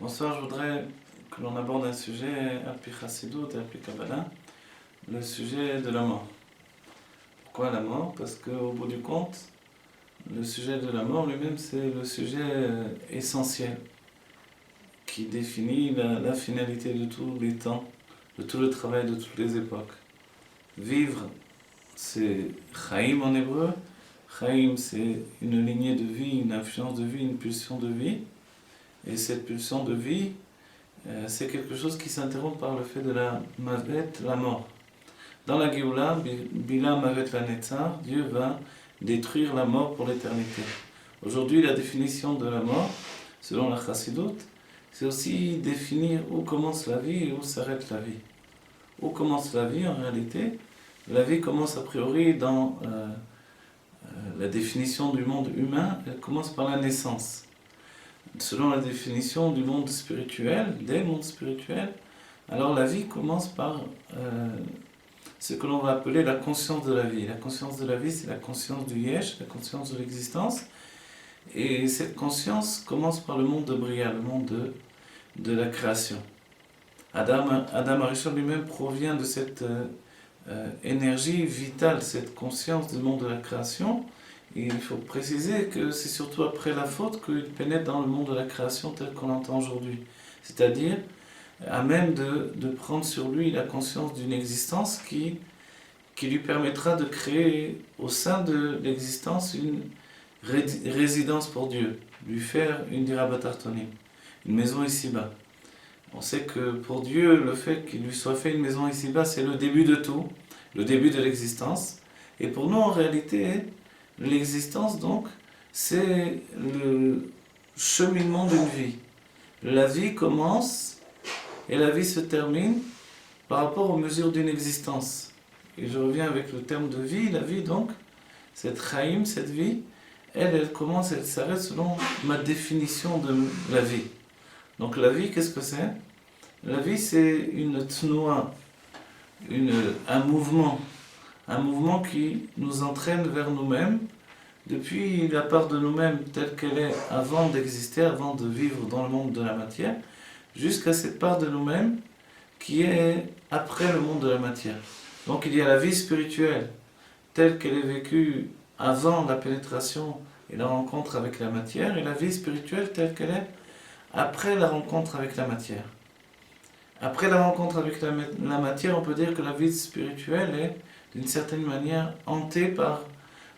Bonsoir, je voudrais que l'on aborde un sujet Al Pi Chassidut et Al Pi Kabbalah, le sujet de la mort. Pourquoi la mort? Parce qu'au bout du compte, le sujet de la mort lui-même, c'est le sujet essentiel qui définit la finalité de tous les temps, de tout le travail de toutes les époques. Vivre, c'est Chaim en hébreu. Chaim, c'est une lignée de vie, une influence de vie, une pulsion de vie. Et cette pulsion de vie, c'est quelque chose qui s'interrompt par le fait de la mavet, la mort. Dans la Géoula, Bila mavet la Netzar, Dieu va détruire la mort pour l'éternité. Aujourd'hui, la définition de la mort, selon la Chassidut, c'est aussi définir où commence la vie et où s'arrête la vie. Où commence la vie en réalité? La vie commence a priori dans la définition du monde humain, elle commence par la naissance. Selon la définition du monde spirituel, des mondes spirituels, alors la vie commence par ce que l'on va appeler la conscience de la vie. La conscience de la vie, c'est la conscience du Yesh, la conscience de l'existence. Et cette conscience commence par le monde de Bria, le monde de la création. Adam Arishon lui-même provient de cette énergie vitale, cette conscience du monde de la création. Et il faut préciser que c'est surtout après la faute qu'il pénètre dans le monde de la création tel qu'on l'entend aujourd'hui. C'est-à-dire à même de prendre sur lui la conscience d'une existence qui lui permettra de créer au sein de l'existence une résidence pour Dieu, lui faire une dirabatartonim, une maison ici-bas. On sait que pour Dieu, le fait qu'il lui soit fait une maison ici-bas, c'est le début de tout, le début de l'existence. Et pour nous, en réalité, l'existence, donc, c'est le cheminement d'une vie. La vie commence et la vie se termine par rapport aux mesures d'une existence. Et je reviens avec le terme de vie. La vie, donc, cette chaim, cette vie, elle commence, elle s'arrête selon ma définition de la vie. Donc la vie, qu'est-ce que c'est? La vie, c'est une tnoua, un mouvement qui nous entraîne vers nous-mêmes, depuis la part de nous-mêmes telle qu'elle est avant d'exister, avant de vivre dans le monde de la matière, jusqu'à cette part de nous-mêmes qui est après le monde de la matière. Donc il y a la vie spirituelle telle qu'elle est vécue avant la pénétration et la rencontre avec la matière, et la vie spirituelle telle qu'elle est après la rencontre avec la matière. Après la rencontre avec la matière, on peut dire que la vie spirituelle est d'une certaine manière hantée par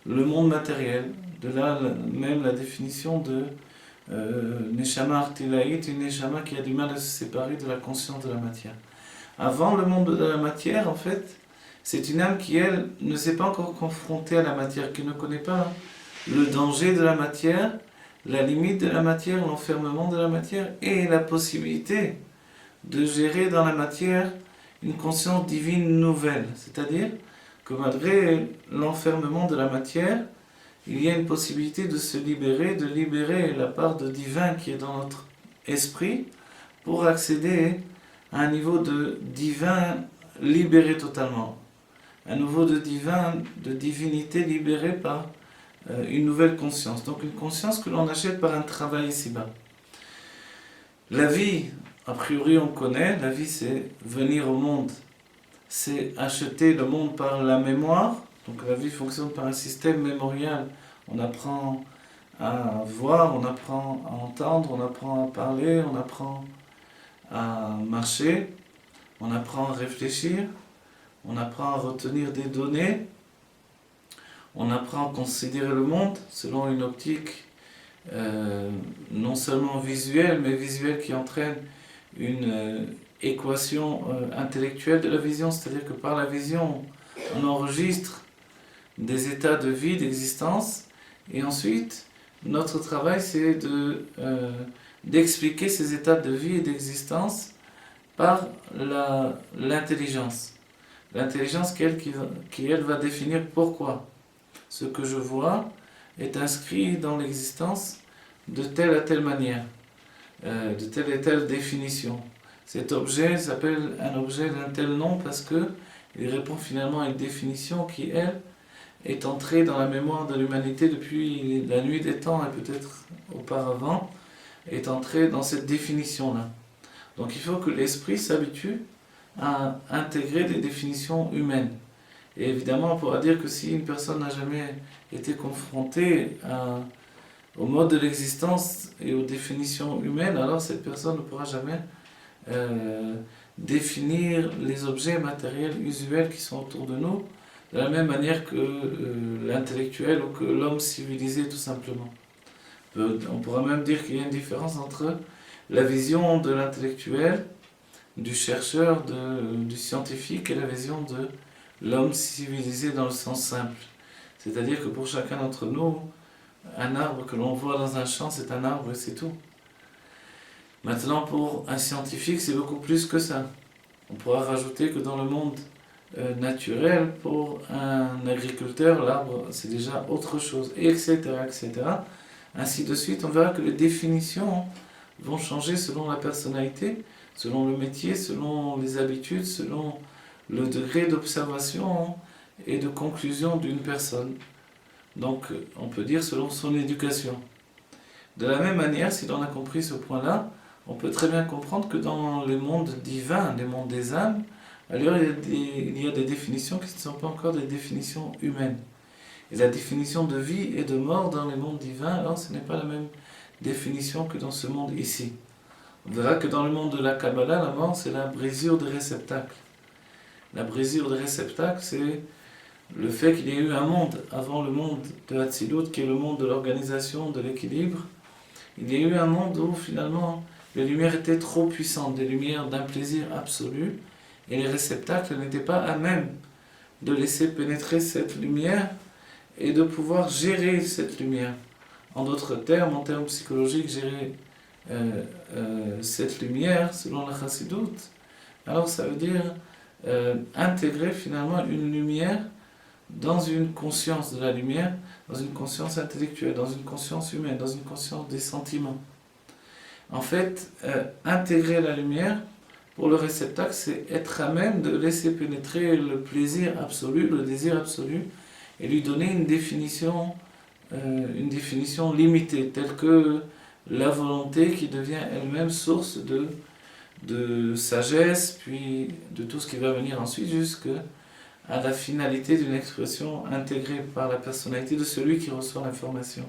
le monde matériel. De là même la définition de Neshama Artilaït, une Neshama qui a du mal à se séparer de la conscience de la matière. Avant le monde de la matière, en fait, c'est une âme qui, elle, ne s'est pas encore confrontée à la matière, qui ne connaît pas le danger de la matière, la limite de la matière, l'enfermement de la matière et la possibilité de gérer dans la matière une conscience divine nouvelle. C'est-à-dire que malgré l'enfermement de la matière, il y a une possibilité de se libérer, de libérer la part de divin qui est dans notre esprit pour accéder à un niveau de divin libéré totalement. Un niveau de divin, de divinité libérée par une nouvelle conscience. Donc une conscience que l'on achète par un travail ici-bas. La vie, a priori on connaît, la vie c'est venir au monde, c'est acheter le monde par la mémoire. Donc la vie fonctionne par un système mémorial. On apprend à voir, on apprend à entendre, on apprend à parler, on apprend à marcher, on apprend à réfléchir, on apprend à retenir des données, on apprend à considérer le monde selon une optique non seulement visuelle, mais visuelle qui entraîne une équation intellectuelle de la vision, c'est-à-dire que par la vision, on enregistre des états de vie, d'existence, et ensuite, notre travail, c'est d'expliquer ces états de vie et d'existence par l'intelligence. L'intelligence qui, elle, va définir pourquoi ce que je vois est inscrit dans l'existence de telle à telle manière, de telle et telle définition. Cet objet s'appelle un objet d'un tel nom parce qu'il répond finalement à une définition qui, elle, est entrée dans la mémoire de l'humanité depuis la nuit des temps et peut-être auparavant, est entré dans cette définition-là. Donc il faut que l'esprit s'habitue à intégrer des définitions humaines. Et évidemment, on pourra dire que si une personne n'a jamais été confrontée au mode de l'existence et aux définitions humaines, alors cette personne ne pourra jamais définir les objets matériels usuels qui sont autour de nous de la même manière que l'intellectuel ou que l'homme civilisé tout simplement. On pourra même dire qu'il y a une différence entre la vision de l'intellectuel, du chercheur, du scientifique et la vision de l'homme civilisé dans le sens simple. C'est-à-dire que pour chacun d'entre nous, un arbre que l'on voit dans un champ, c'est un arbre et c'est tout. Maintenant, pour un scientifique, c'est beaucoup plus que ça. On pourra rajouter que dans le monde naturel, pour un agriculteur, l'arbre, c'est déjà autre chose, etc., etc. Ainsi de suite, on verra que les définitions vont changer selon la personnalité, selon le métier, selon les habitudes, selon le degré d'observation et de conclusion d'une personne. Donc, on peut dire selon son éducation. De la même manière, si l'on a compris ce point-là, on peut très bien comprendre que dans les mondes divins, les mondes des âmes, alors il y a des définitions qui ne sont pas encore des définitions humaines. Et la définition de vie et de mort dans les mondes divins, alors ce n'est pas la même définition que dans ce monde ici. On verra que dans le monde de la Kabbalah, la mort, c'est la brisure des réceptacles. La brisure des réceptacles, c'est le fait qu'il y ait eu un monde avant le monde de Hatzilut, qui est le monde de l'organisation, de l'équilibre. Il y a eu un monde où finalement les lumières étaient trop puissantes, des lumières d'un plaisir absolu, et les réceptacles n'étaient pas à même de laisser pénétrer cette lumière et de pouvoir gérer cette lumière. En d'autres termes, en termes psychologiques, gérer cette lumière, selon la Chassidut, alors ça veut dire intégrer finalement une lumière dans une conscience de la lumière, dans une conscience intellectuelle, dans une conscience humaine, dans une conscience des sentiments. En fait, intégrer la lumière, pour le réceptacle, c'est être à même de laisser pénétrer le plaisir absolu, le désir absolu, et lui donner une définition limitée, telle que la volonté qui devient elle-même source de sagesse, puis de tout ce qui va venir ensuite, jusqu'à la finalité d'une expression intégrée par la personnalité de celui qui reçoit l'information.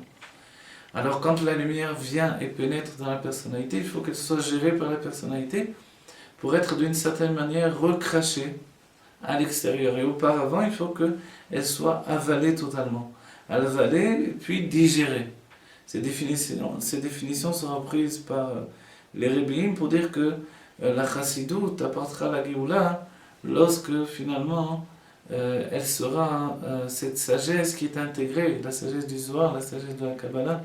Alors quand la lumière vient et pénètre dans la personnalité, il faut qu'elle soit gérée par la personnalité pour être d'une certaine manière recrachée à l'extérieur. Et auparavant, il faut qu'elle soit avalée totalement. Avalée, puis digérée. Ces définitions seront prises par les Rebbeim pour dire que la Chassidut apportera la Géoula lorsque finalement elle sera cette sagesse qui est intégrée, la sagesse du Zohar, la sagesse de la Kabbalah,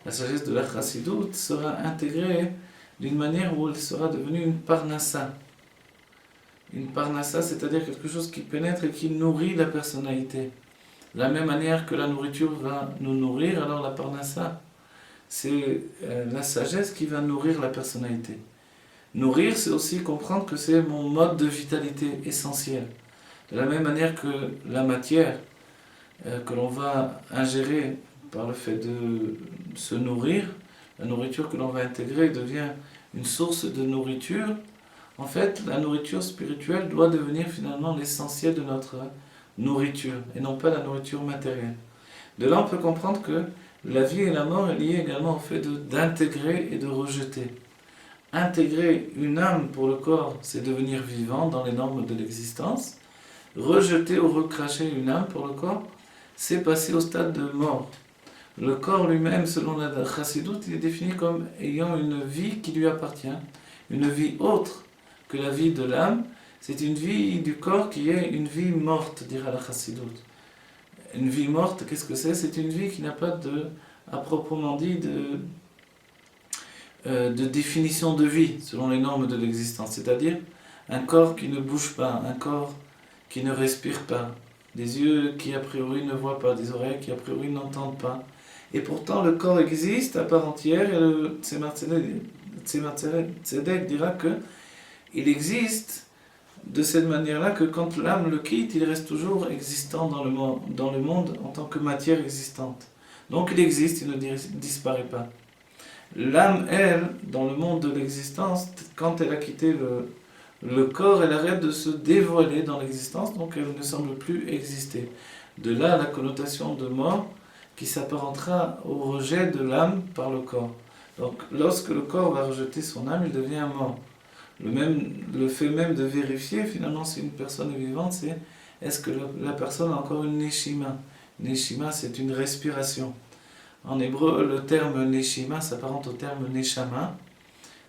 la sagesse de la Chassidut sera intégrée d'une manière où elle sera devenue une parnassa. Une parnassa, c'est-à-dire quelque chose qui pénètre et qui nourrit la personnalité. De la même manière que la nourriture va nous nourrir, alors la parnassa, c'est la sagesse qui va nourrir la personnalité. Nourrir, c'est aussi comprendre que c'est mon mode de vitalité essentiel. De la même manière que la matière que l'on va ingérer par le fait de se nourrir, la nourriture que l'on va intégrer devient une source de nourriture. En fait, la nourriture spirituelle doit devenir finalement l'essentiel de notre nourriture, et non pas la nourriture matérielle. De là, on peut comprendre que la vie et la mort est liée également au fait d'intégrer et de rejeter. Intégrer une âme pour le corps, c'est devenir vivant dans les normes de l'existence. Rejeter ou recracher une âme pour le corps, c'est passer au stade de mort. Le corps lui-même, selon la Chassidut, il est défini comme ayant une vie qui lui appartient, une vie autre que la vie de l'âme. C'est une vie du corps qui est une vie morte, dira la Chassidut. Une vie morte, qu'est-ce que c'est? C'est une vie qui n'a pas à proprement dit, de définition de vie, selon les normes de l'existence. C'est-à-dire un corps qui ne bouge pas, un corps qui ne respire pas, des yeux qui a priori ne voient pas, des oreilles qui a priori n'entendent pas. Et pourtant le corps existe à part entière, et le Tzemar Tzedek dira qu'il existe de cette manière-là que quand l'âme le quitte, il reste toujours existant dans le monde en tant que matière existante. Donc il existe, il ne disparaît pas. L'âme, elle, dans le monde de l'existence, quand elle a quitté le corps, elle arrête de se dévoiler dans l'existence, donc elle ne semble plus exister. De là la connotation de mort qui s'apparentera au rejet de l'âme par le corps. Donc lorsque le corps va rejeter son âme, il devient mort. Le fait même de vérifier finalement si une personne est vivante, c'est est-ce que la personne a encore une neshima. Neshima, c'est une respiration. En hébreu, le terme neshima s'apparente au terme neshama.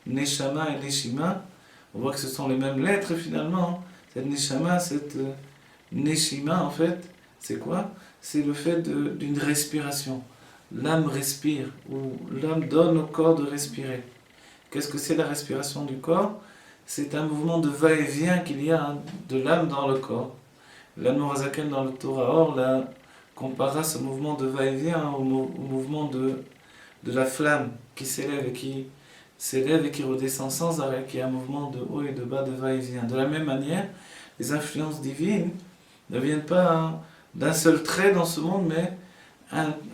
Neshama et neshima, on voit que ce sont les mêmes lettres finalement. Cette neshama, cette neshima en fait, c'est quoi? C'est le fait d'une respiration. L'âme respire, ou l'âme donne au corps de respirer. Qu'est-ce que c'est la respiration du corps? C'est un mouvement de va-et-vient qu'il y a de l'âme dans le corps. L'Admorazaken dans le Torah Or compara ce mouvement de va-et-vient au mouvement de la flamme qui s'élève et qui redescend sans arrêt, qui est un mouvement de haut et de bas, de va-et-vient. De la même manière, les influences divines ne viennent pas d'un seul trait dans ce monde, mais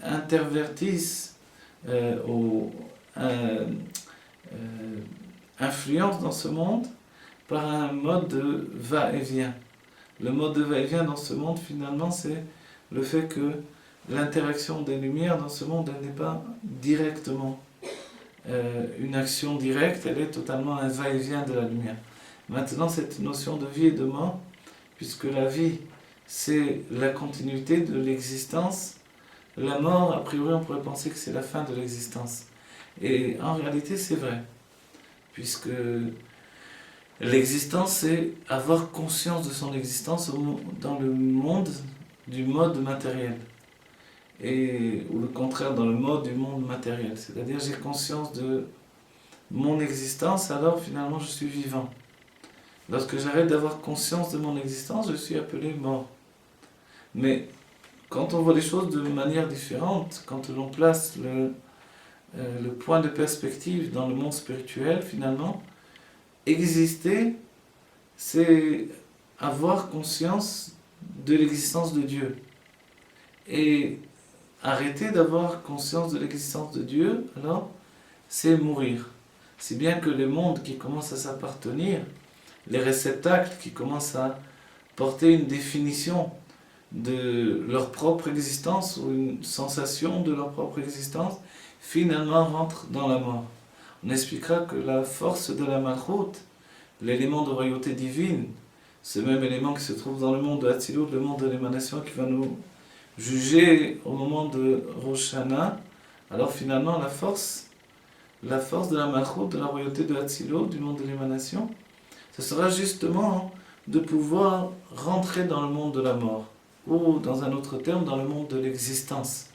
intervertissent influencent dans ce monde par un mode de va-et-vient. Le mode de va-et-vient dans ce monde, finalement, c'est le fait que l'interaction des lumières dans ce monde, elle n'est pas directement une action directe, elle est totalement un va-et-vient de la lumière. Maintenant, cette notion de vie et de mort, puisque la vie, c'est la continuité de l'existence, la mort, a priori, on pourrait penser que c'est la fin de l'existence. Et en réalité, c'est vrai, puisque l'existence, c'est avoir conscience de son existence dans le monde du mode matériel. Ou le contraire, dans le mode du monde matériel. C'est-à-dire, j'ai conscience de mon existence, alors finalement je suis vivant. Lorsque j'arrête d'avoir conscience de mon existence, je suis appelé mort. Mais quand on voit les choses de manière différente, quand l'on place le point de perspective dans le monde spirituel, finalement, exister, c'est avoir conscience de l'existence de Dieu. Et arrêter d'avoir conscience de l'existence de Dieu, alors, c'est mourir. Si bien que les mondes qui commencent à s'appartenir, les réceptacles qui commencent à porter une définition de leur propre existence ou une sensation de leur propre existence, finalement rentrent dans la mort. On expliquera que la force de la Malchut, l'élément de royauté divine, ce même élément qui se trouve dans le monde de Hatzilut, le monde de l'émanation qui va nous juger au moment de Rosh Hashanah, alors finalement la force de la Malchut, de la royauté de Hatzilut, du monde de l'émanation, ce sera justement de pouvoir rentrer dans le monde de la mort, ou dans un autre terme, dans le monde de l'existence.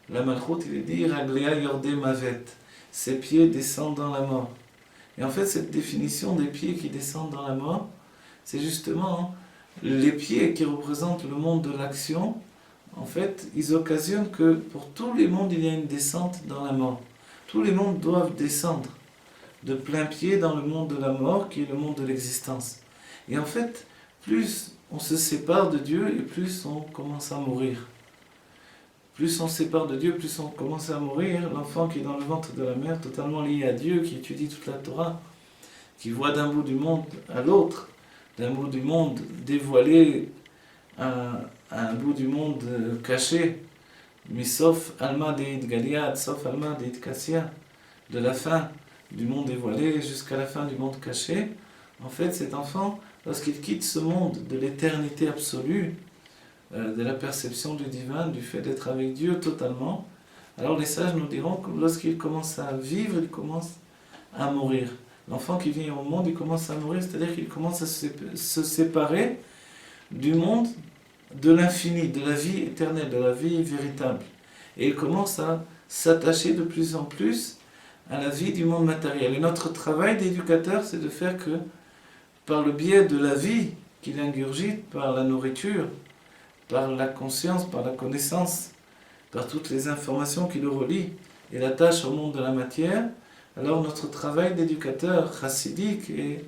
La Malchut, il est dit, Raglea Yordé Mavet, ses pieds descendent dans la mort. Et en fait, cette définition des pieds qui descendent dans la mort, c'est justement les pieds qui représentent le monde de l'action. En fait, ils occasionnent que pour tous les mondes, il y a une descente dans la mort. Tous les mondes doivent descendre de plein pied dans le monde de la mort, qui est le monde de l'existence. Et en fait, plus on se sépare de Dieu, et plus on commence à mourir. Plus on se sépare de Dieu, plus on commence à mourir. L'enfant qui est dans le ventre de la mère, totalement lié à Dieu, qui étudie toute la Torah, qui voit d'un bout du monde à l'autre, d'un bout du monde dévoilé à un bout du monde caché, Misof Alma Deit Galiad, Sof Alma Deit Kassia, de la fin du monde dévoilé jusqu'à la fin du monde caché. En fait, cet enfant, lorsqu'il quitte ce monde de l'éternité absolue, de la perception du divin, du fait d'être avec Dieu totalement, alors les sages nous diront que lorsqu'il commence à vivre, il commence à mourir. L'enfant qui vient au monde, il commence à mourir, c'est-à-dire qu'il commence à se séparer du monde de l'infini, de la vie éternelle, de la vie véritable. Et il commence à s'attacher de plus en plus à la vie du monde matériel. Et notre travail d'éducateur, c'est de faire que, par le biais de la vie qu'il ingurgite, par la nourriture, par la conscience, par la connaissance, par toutes les informations qui le relient, et l'attache au monde de la matière, alors notre travail d'éducateur chassidique et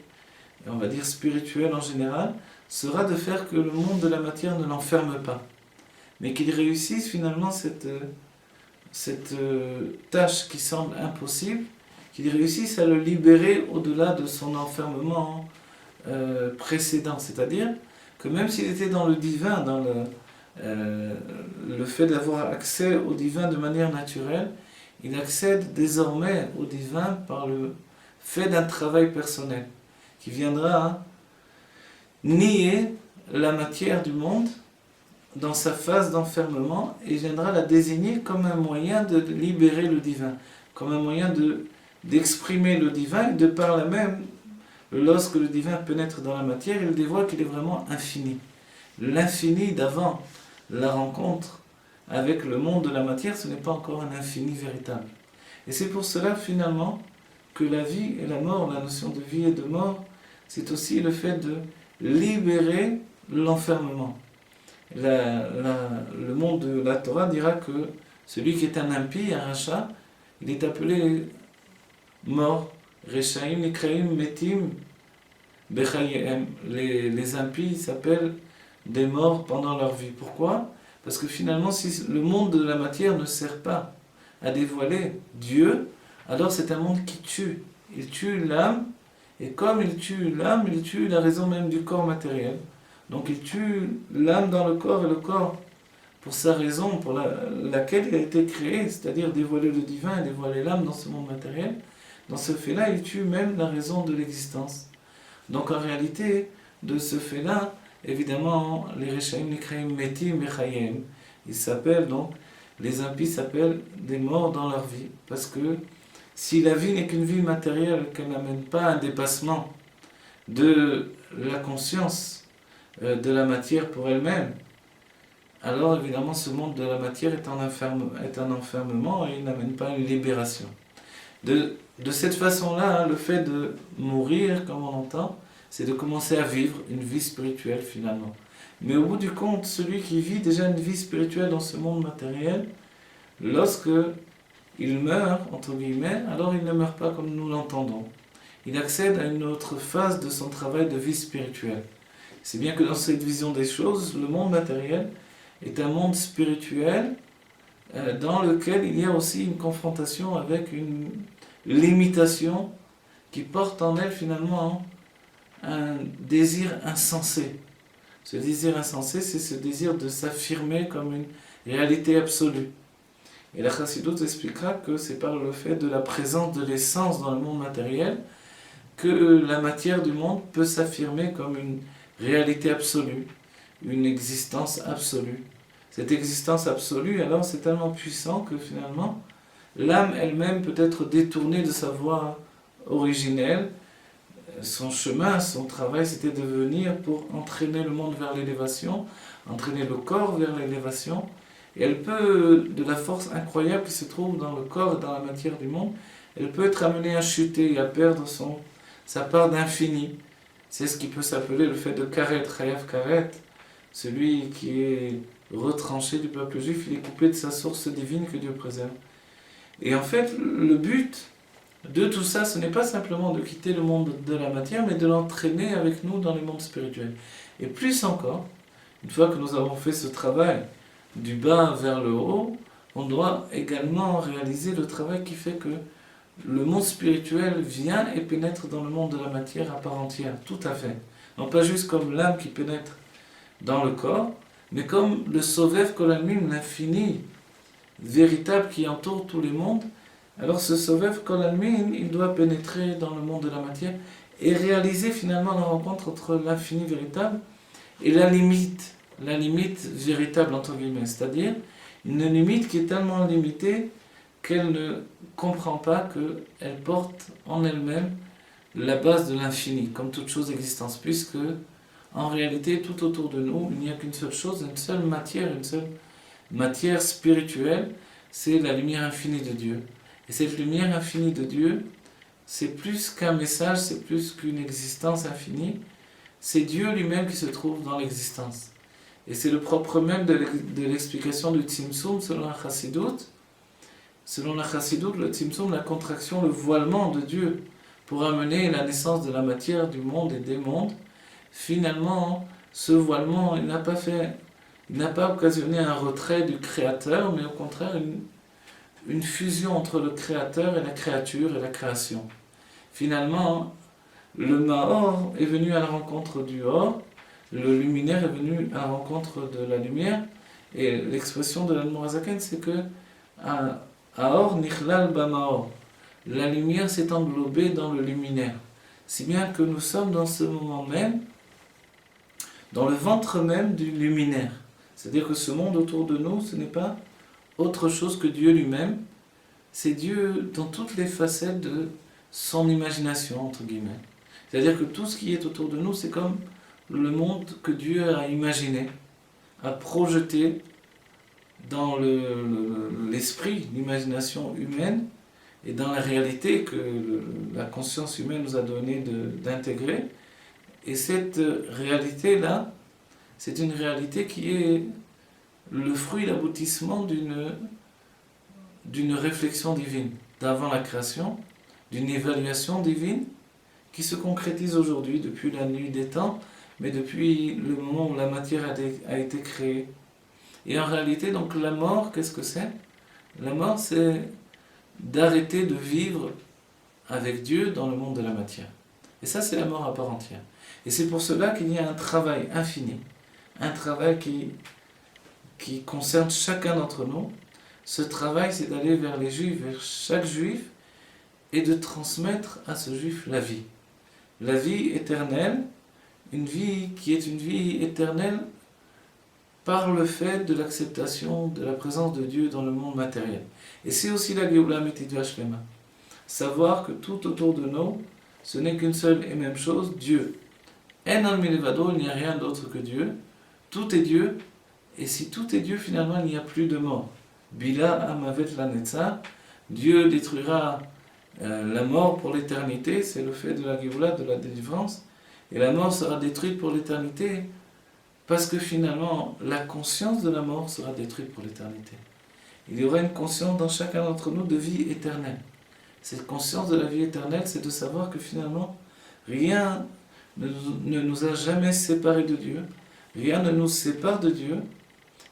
on va dire spirituel en général, sera de faire que le monde de la matière ne l'enferme pas, mais qu'il réussisse finalement cette tâche qui semble impossible, qu'il réussisse à le libérer au-delà de son enfermement précédent. C'est-à-dire que même s'il était dans le divin, dans le fait d'avoir accès au divin de manière naturelle, il accède désormais au divin par le fait d'un travail personnel qui viendra nier la matière du monde dans sa phase d'enfermement et viendra la désigner comme un moyen de libérer le divin, comme un moyen d'exprimer le divin et de par là même, lorsque le divin pénètre dans la matière, il dévoile qu'il est vraiment infini. L'infini d'avant la rencontre avec le monde de la matière, ce n'est pas encore un infini véritable. Et c'est pour cela finalement que la vie et la mort, la notion de vie et de mort, c'est aussi le fait de libérer l'enfermement. Le monde de la Torah dira que celui qui est un impie, un rachat, il est appelé mort. Rechaim, Nikraim, Metim, Bechayem. Les impies s'appellent des morts pendant leur vie. Pourquoi ? Parce que finalement, si le monde de la matière ne sert pas à dévoiler Dieu, alors c'est un monde qui tue. Il tue l'âme, et comme il tue l'âme, il tue la raison même du corps matériel. Donc il tue l'âme dans le corps et le corps pour sa raison pour laquelle il a été créé, c'est-à-dire dévoiler le divin et dévoiler l'âme dans ce monde matériel. Dans ce fait-là, il tue même la raison de l'existence. Donc en réalité, de ce fait-là, évidemment, les Rechaim, Nikraim, Metim, Bechayem, ils s'appellent donc, les impies s'appellent des morts dans leur vie. Parce que si la vie n'est qu'une vie matérielle, qu'elle n'amène pas un dépassement de la conscience de la matière pour elle-même, alors évidemment ce monde de la matière est un enfermement et il n'amène pas une libération. De cette façon-là, le fait de mourir, comme on entend, c'est de commencer à vivre une vie spirituelle finalement. Mais au bout du compte, celui qui vit déjà une vie spirituelle dans ce monde matériel, lorsque il meurt, entre guillemets, alors il ne meurt pas comme nous l'entendons. Il accède à une autre phase de son travail de vie spirituelle. C'est bien que dans cette vision des choses, le monde matériel est un monde spirituel dans lequel il y a aussi une confrontation avec une limitation qui porte en elle finalement un désir insensé. Ce désir insensé, c'est ce désir de s'affirmer comme une réalité absolue. Et la Chassidoute expliquera que c'est par le fait de la présence de l'essence dans le monde matériel que la matière du monde peut s'affirmer comme une réalité absolue, une existence absolue. Cette existence absolue, alors, c'est tellement puissant que finalement, l'âme elle-même peut être détournée de sa voie originelle. Son chemin, son travail, c'était de venir pour entraîner le monde vers l'élévation, entraîner le corps vers l'élévation. Et elle peut, de la force incroyable qui se trouve dans le corps et dans la matière du monde, elle peut être amenée à chuter et à perdre sa part d'infini. C'est ce qui peut s'appeler le fait de karet, chayav karet. Celui qui est retranché du peuple juif, il est coupé de sa source divine que Dieu préserve. Et en fait, le but de tout ça, ce n'est pas simplement de quitter le monde de la matière, mais de l'entraîner avec nous dans les mondes spirituels. Et plus encore, une fois que nous avons fait ce travail du bas vers le haut, on doit également réaliser le travail qui fait que le monde spirituel vient et pénètre dans le monde de la matière à part entière, tout à fait. Non pas juste comme l'âme qui pénètre dans le corps, mais comme le Sovev Kolalmim, l'infini véritable qui entoure tous les mondes. Alors ce Sovev Kolalmin, il doit pénétrer dans le monde de la matière et réaliser finalement la rencontre entre l'infini véritable et la limite véritable entre guillemets, c'est-à-dire une limite qui est tellement limitée qu'elle ne comprend pas qu'elle porte en elle-même la base de l'infini, comme toute chose existence, puisque en réalité tout autour de nous, il n'y a qu'une seule chose, une seule matière spirituelle, c'est la lumière infinie de Dieu. Et cette lumière infinie de Dieu, c'est plus qu'un message, c'est plus qu'une existence infinie, c'est Dieu lui-même qui se trouve dans l'existence. Et c'est le propre même de l'explication du Tzimtzum selon la Chassidoute. Selon la Chassidoute, le Tzimtzum, la contraction, le voilement de Dieu pour amener la naissance de la matière, du monde et des mondes. Finalement, ce voilement, il n'a pas occasionné un retrait du Créateur, mais au contraire une fusion entre le créateur et la créature et la création. Finalement, le Maor est venu à la rencontre du Or, le luminaire est venu à la rencontre de la lumière, et l'expression de l'Admorazaken, c'est que Aor Nichlal Bamaor, la lumière s'est englobée dans le luminaire. Si bien que nous sommes dans ce moment même, dans le ventre même du luminaire. C'est-à-dire que ce monde autour de nous, ce n'est pas autre chose que Dieu lui-même. C'est Dieu dans toutes les facettes de son imagination, entre guillemets. C'est-à-dire que tout ce qui est autour de nous, c'est comme le monde que Dieu a imaginé, a projeté dans l'esprit, l'imagination humaine, et dans la réalité que la conscience humaine nous a donné d'intégrer. Et cette réalité-là, c'est une réalité qui est le fruit, l'aboutissement d'une réflexion divine, d'avant la création, d'une évaluation divine, qui se concrétise aujourd'hui, depuis la nuit des temps, mais depuis le moment où la matière a été créée. Et en réalité, donc la mort, qu'est-ce que c'est? La mort, c'est d'arrêter de vivre avec Dieu dans le monde de la matière. Et ça, c'est la mort à part entière. Et c'est pour cela qu'il y a un travail infini, un travail qui concerne chacun d'entre nous. Ce travail, c'est d'aller vers les Juifs, vers chaque Juif, et de transmettre à ce Juif la vie. La vie éternelle, une vie qui est une vie éternelle par le fait de l'acceptation de la présence de Dieu dans le monde matériel. Et c'est aussi la Géoula Mitidva Shlema. Savoir que tout autour de nous, ce n'est qu'une seule et même chose, Dieu. En al milevado, il n'y a rien d'autre que Dieu. Tout est Dieu. Et si tout est Dieu, finalement, il n'y a plus de mort. Bila amavet la netza. Dieu détruira la mort pour l'éternité. C'est le fait de la Géoula, de la délivrance. Et la mort sera détruite pour l'éternité. Parce que finalement, la conscience de la mort sera détruite pour l'éternité. Il y aura une conscience dans chacun d'entre nous de vie éternelle. Cette conscience de la vie éternelle, c'est de savoir que finalement, rien ne nous a jamais séparés de Dieu. Rien ne nous sépare de Dieu.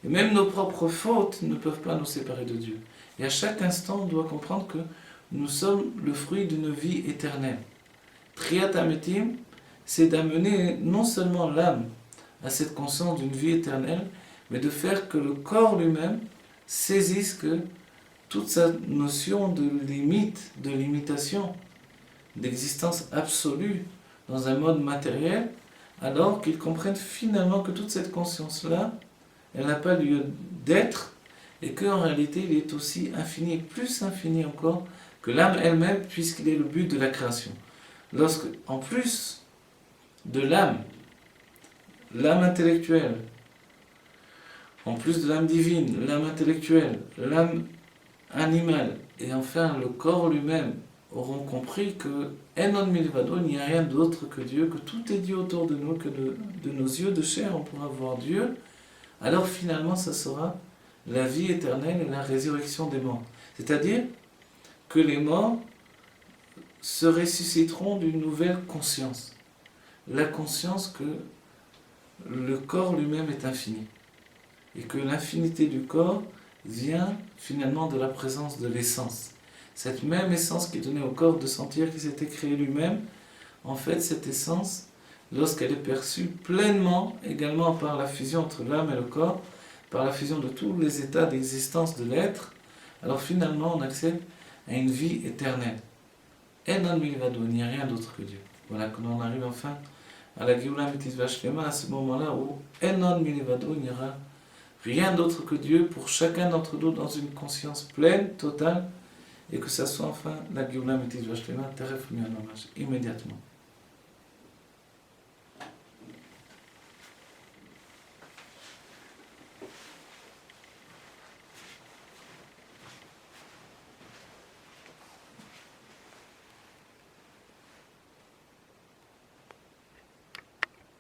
Et même nos propres fautes ne peuvent pas nous séparer de Dieu. Et à chaque instant, on doit comprendre que nous sommes le fruit d'une vie éternelle. Triat Ametim, c'est d'amener non seulement l'âme à cette conscience d'une vie éternelle, mais de faire que le corps lui-même saisisse que toute sa notion de limite, de limitation, d'existence absolue dans un mode matériel, alors qu'il comprenne finalement que toute cette conscience-là, elle n'a pas lieu d'être, et qu'en réalité il est aussi infini, et plus infini encore, que l'âme elle-même, puisqu'il est le but de la création. Lorsque, en plus de l'âme intellectuelle, en plus de l'âme divine, l'âme intellectuelle, l'âme animale, et enfin le corps lui-même, auront compris que Enon Milvado, il n'y a rien d'autre que Dieu, que tout est Dieu autour de nous, que de nos yeux de chair on pourra voir Dieu, alors finalement ça sera la vie éternelle et la résurrection des morts. C'est-à-dire que les morts se ressusciteront d'une nouvelle conscience. La conscience que le corps lui-même est infini. Et que l'infinité du corps vient finalement de la présence de l'essence. Cette même essence qui donnait au corps de sentir qu'il s'était créé lui-même, en fait cette essence, lorsqu'elle est perçue pleinement, également par la fusion entre l'âme et le corps, par la fusion de tous les états d'existence de l'être, alors finalement on accède à une vie éternelle. Enon milvado, il n'y a rien d'autre que Dieu. Voilà, quand on arrive enfin à la Géoula Mitidva Shlema, à ce moment-là où Enon milvado, il n'y aura rien d'autre que Dieu pour chacun d'entre nous dans une conscience pleine, totale, et que ça soit enfin la Géoula Mitidva Shlema, Teref Mian Mamash, immédiatement.